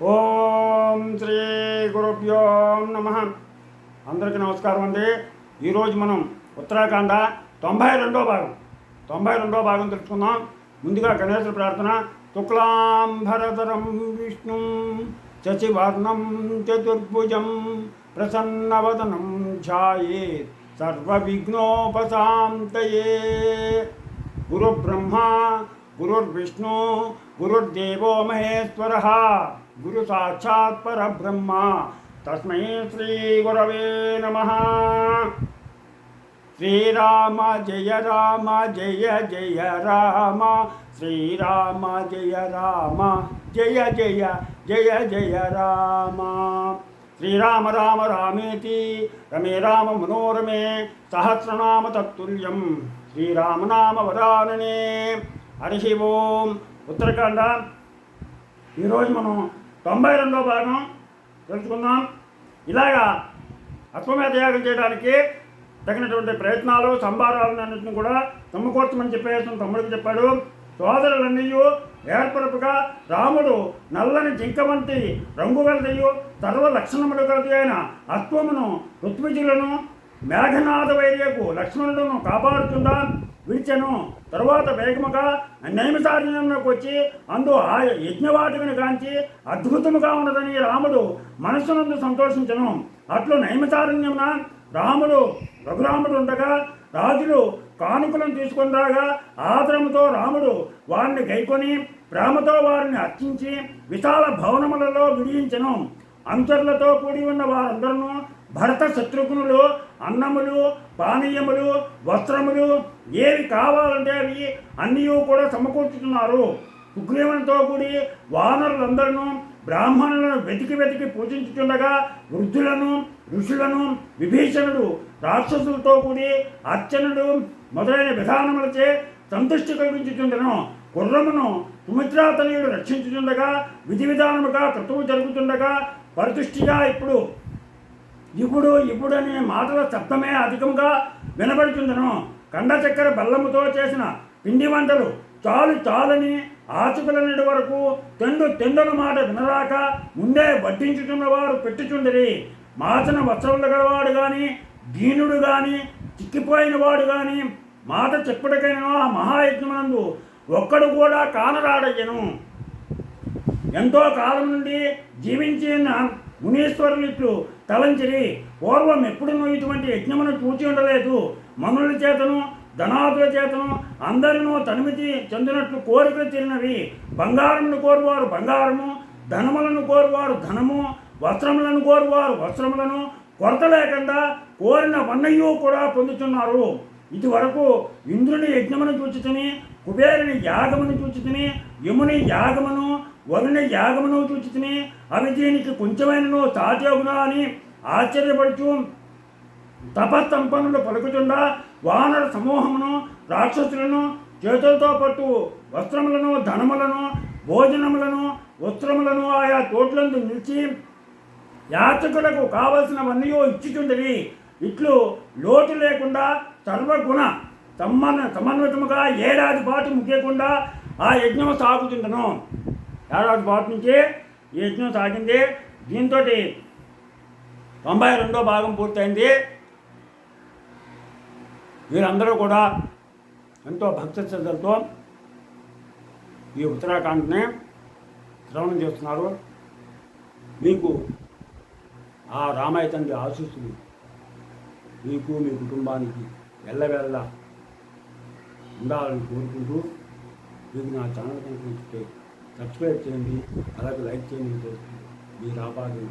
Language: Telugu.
ఓం శ్రీ గురుభ్యో నమ. అందరికీ నమస్కారం అండి. ఈరోజు మనం ఉత్తరాఖండ 92వ భాగం తెలుసుకుందాం. ముందుగా గణేశ ప్రార్థన. శుక్లాంబరధరం విష్ణుం శశివర్ణం చతుర్భుజం ప్రసన్నవదనం ధ్యాయేత్ సర్వవిఘ్నోపశాంతయే. గురుబ్రహ్మా గురుర్విష్ణు గురుర్దేవో మహేశ్వరః గురు సాక్షాత్ పరబ్రహ్మ తస్మై శ్రీ గురవే నమః. శ్రీరామ జయ రామ జయ జయ రామ, శ్రీరామ జయ రామ జయ జయ జయ జయ రామ. శ్రీరామ రామ రామేతి రమే రామ మనోరమే సహస్రనామ తత్తుల్యం శ్రీరామనామ వరాననే. హరి ఓం. ఉత్తరాఖండ ఈరోజు మనం 92వ భాగం తెలుసుకుందాం. ఇలాగా అశ్వమేధ యాగం చేయడానికి తగినటువంటి ప్రయత్నాలు సంభారాలన్నింటినీ కూడా సమకూర్చమని చెప్పేసి తమ్ముడికి చెప్పాడు. సోదరులన్నీ ఏర్పరపుగా రాముడు నల్లని జింక వంటి రంగు గలదయ్యు సర్వ లక్షణములు కలది అయిన అశ్వమును ఋత్విజులను మేఘనాథ వైర్యకు లక్ష్మణుడును కాపాడుతుందా విడిచెను. తరువాత వేగముగా నైమిసారణ్యంలోకి వచ్చి అందు ఆ యజ్ఞవాటిని కాంచి అద్భుతముగా ఉన్నదని రాముడు మనస్సునందు సంతోషించను. అట్లు నైమిసారణ్యమున రఘురాముడు ఉండగా రాజులు కానుకలను తీసుకొని రాగా ఆదరముతో రాముడు వారిని గైకొని ప్రేమతో వారిని అర్చించి విశాల భవనములలో విడియించెను. అంతర్లతో కూడి ఉన్న వారందరూ భరత శత్రుఘ్నులు అన్నములు పానీయములు వస్త్రములు ఏవి కావాలంటే అవి అన్నీ కూడా సమకూర్చుతున్నారు. సుగ్రీవునితో కూడి వానరులందరూ బ్రాహ్మణులను వెతికి పూజించుతుండగా వృద్ధులను ఋషులను విభీషణుడు రాక్షసులతో కూడి అర్చనుడు మొదలైన విధానములచే సంతృష్టి కలిగించుతుండెను. గుర్రమును సుమిత్రాతనయుడు రక్షించుతుండగా విధి విధానముగా క్రతువు జరుగుతుండగా పరితుష్టిగా ఇప్పుడు అనే మాటల శబ్దమే అధికంగా వినబడుతుందను. కండ చక్కెర బెల్లముతో చేసిన పిండి వంటలు చాలని ఆచుకుల నేడు వరకు తెండల మాట వినరాక ముందే వడ్డించుతున్నవారు పెట్టుచుండరి. మాచన వస్త్రములు గలవాడు కానీ దీనుడు కానీ చిక్కిపోయిన వాడు కానీ మాట చెప్పుటకైనా ఆ మహాయజ్ఞమునందు ఒక్కడు కూడా కానరాడయ్యను. ఎంతో కాలం నుండి జీవించిన మునీశ్వరులు ఇట్లు తలంచిరి. పూర్వం ఎప్పుడునూ ఇటువంటి యజ్ఞమును చూచి ఉండలేదు. మనుల చేతను ధనాదుల చేతను అందరినూ తనిమితి చెందినట్లు కోరికలు తీరినవి. బంగారమును కోరువారు బంగారము, ధనములను కోరువారు ధనము, వస్త్రములను కోరువారు వస్త్రములను కొరత లేకుండా కోరిన వన్నయ్యూ కూడా పొందుతున్నారు. ఇది వరకు ఇంద్రుని యజ్ఞమును చూచితిని, కుబేరుని యాగమును చూచితిని, యముని యాగమును వరుని యాగమును చూచితిని. అవి దీనికి కొంచెమైనను సాధ్యగునా అని ఆశ్చర్యపడుచు తపస్సంపన్నులు పలుకుతుండా వానర సమూహమును రాక్షసులను చేతులతో పట్టు వస్త్రములను ధనములను భోజనములను వస్త్రములను ఆయా తోట్లందు నిలిచి యాచకులకు కావలసినవన్నీ ఇచ్చుచుండవి. ఇట్లు లోటు లేకుండా సర్వగుణ సమన్వితముగా ఏడాది పాటు ముఖ్యకుండా ఆ యజ్ఞం సాగుతుండను. ఏడాది పాటు నుంచి ఈ యజ్ఞం సాగింది. దీంతో 92వ భాగం పూర్తయింది. వీరందరూ కూడా ఎంతో భక్తి శ్రద్ధలతో ఈ ఉత్తరాఖండ్ని శ్రవణం చేస్తున్నారు. మీకు ఆ రామయ్య తండ్రి ఆశీస్సులు మీకు మీ కుటుంబానికి ఎల్లవెల్ల ఉండాలని కోరుకుంటూ మీకు నా ఛానల్ కనుక సబ్స్క్రైబ్ చేయండి, అలాగే లైక్ చేయండి. మీరు ఆపాలి.